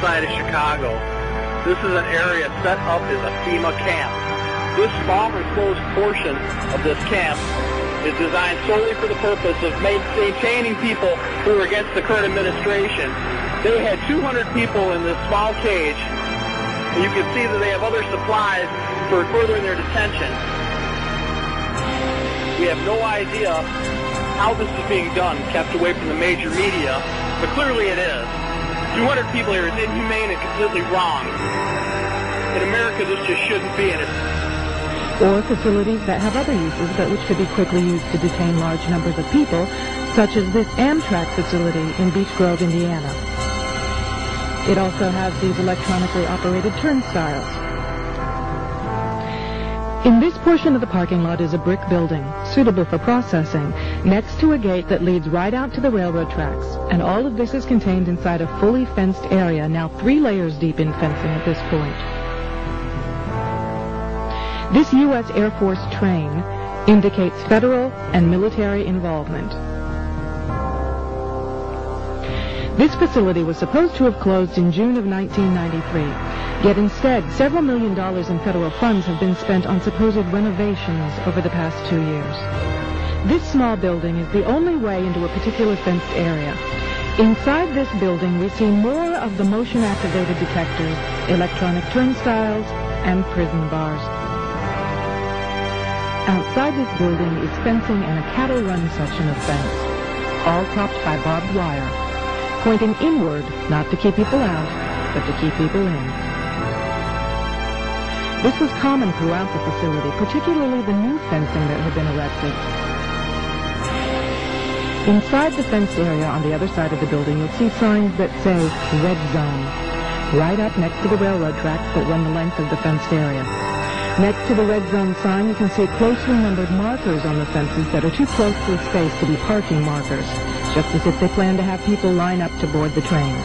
side of Chicago. This is an area set up as a FEMA camp. This small enclosed portion of this camp is designed solely for the purpose of maintaining people who are against the current administration. They had 200 people in this small cage. You can see that they have other supplies for furthering their detention. We have no idea how this is being done, kept away from the major media, but clearly it is. 200 people here is inhumane and completely wrong. In America, this just shouldn't be in it. Or facilities that have other uses but which could be quickly used to detain large numbers of people, such as this Amtrak facility in Beech Grove, Indiana. It also has these electronically operated turnstiles. In this portion of the parking lot is a brick building, suitable for processing, next to a gate that leads right out to the railroad tracks. And all of this is contained inside a fully fenced area, now 3 layers deep in fencing at this point. This U.S. Air Force train indicates federal and military involvement. This facility was supposed to have closed in June of 1993, yet instead several $1 million in federal funds have been spent on supposed renovations over the past 2 years. This small building is the only way into a particular fenced area. Inside this building we see more of the motion-activated detectors, electronic turnstiles, and prison bars. Outside this building is fencing and a cattle run section of fence, all topped by barbed wire, pointing inward, not to keep people out, but to keep people in. This was common throughout the facility, particularly the new fencing that had been erected. Inside the fenced area on the other side of the building, you'll see signs that say Red Zone, right up next to the railroad tracks that run the length of the fenced area. Next to the Red Zone sign, you can see closely numbered markers on the fences that are too closely spaced to be parking markers, just as if they plan to have people line up to board the train.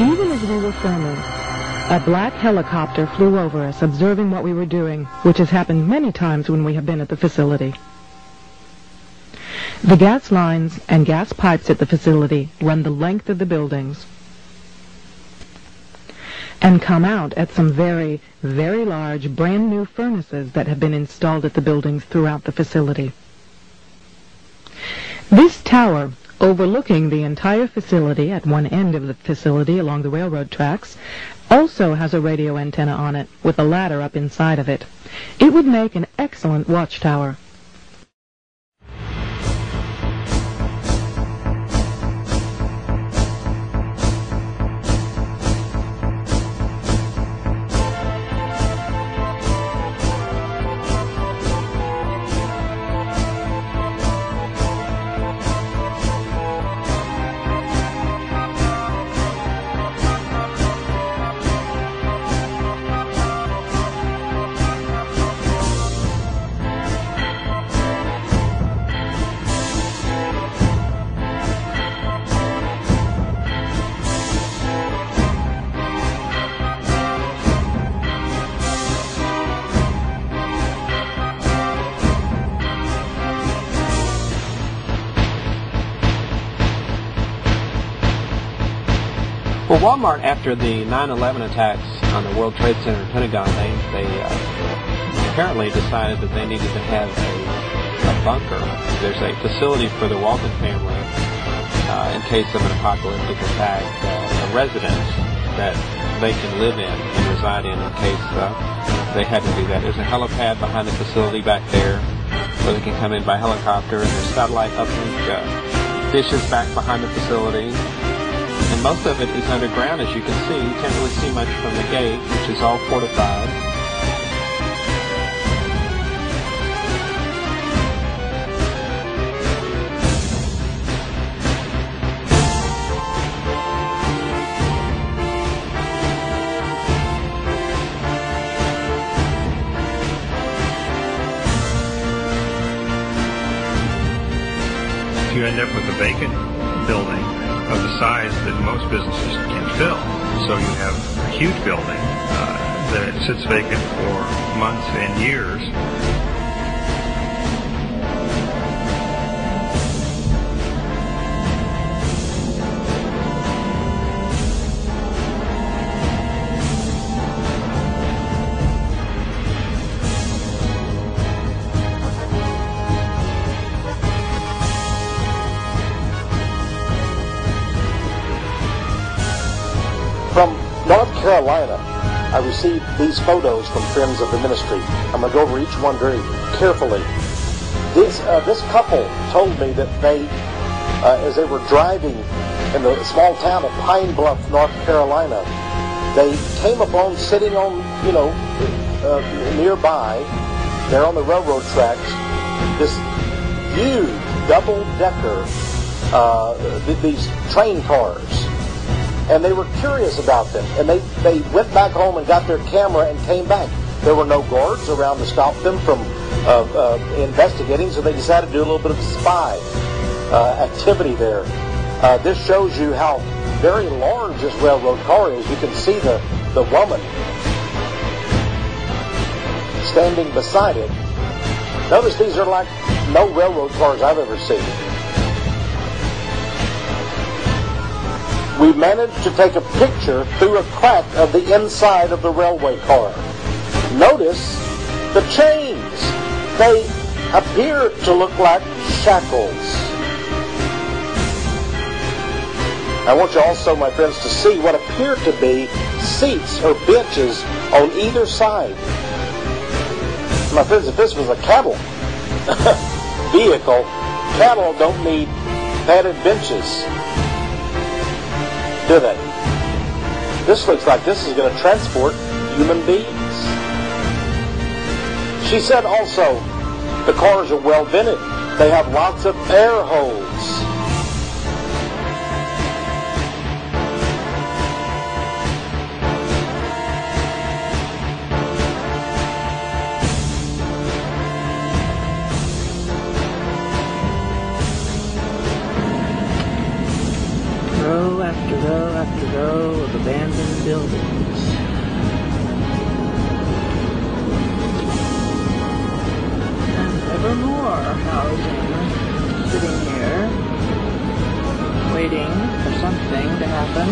Even as we were filming, a black helicopter flew over us, observing what we were doing, which has happened many times when we have been at the facility. The gas lines and gas pipes at the facility run the length of the buildings and come out at some very, very large, brand-new furnaces that have been installed at the buildings throughout the facility. This tower, overlooking the entire facility at one end of the facility along the railroad tracks, also has a radio antenna on it with a ladder up inside of it. It would make an excellent watchtower. Well, Walmart, after the 9/11 attacks on the World Trade Center and Pentagon, they apparently decided that they needed to have a bunker. There's a facility for the Walton family in case of an apocalyptic attack, a residence that they can live in and reside in case they had to do that. There's a helipad behind the facility back there where they can come in by helicopter, and there's satellite uplink dishes back behind the facility. And most of it is underground, as you can see. You can't really see much from the gate, which is all fortified. You end up with a vacant building of the size that most businesses can fill. So you have a huge building that sits vacant for months and years. From North Carolina, I received these photos from friends of the ministry. I'm going to go over each one very carefully. This couple told me that they, as they were driving in the small town of Pine Bluff, North Carolina, they came upon, sitting on, nearby, there on the railroad tracks, this huge double-decker, these train cars. And they were curious about them. And they went back home and got their camera and came back. There were no guards around to stop them from investigating, so they decided to do a little bit of spy activity there. This shows you how very large this railroad car is. You can see the woman standing beside it. Notice these are like no railroad cars I've ever seen. We managed to take a picture through a crack of the inside of the railway car. Notice the chains. They appear to look like shackles. I want you also, my friends, to see what appear to be seats or benches on either side. My friends, if this was a cattle vehicle, cattle don't need padded benches, do they? This looks like this is going to transport human beings. She said also, the cars are well vented. They have lots of air holes. Row after row after row of abandoned buildings. And ever more housing sitting here, waiting for something to happen.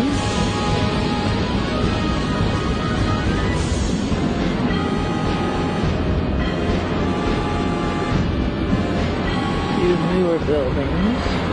Few newer buildings.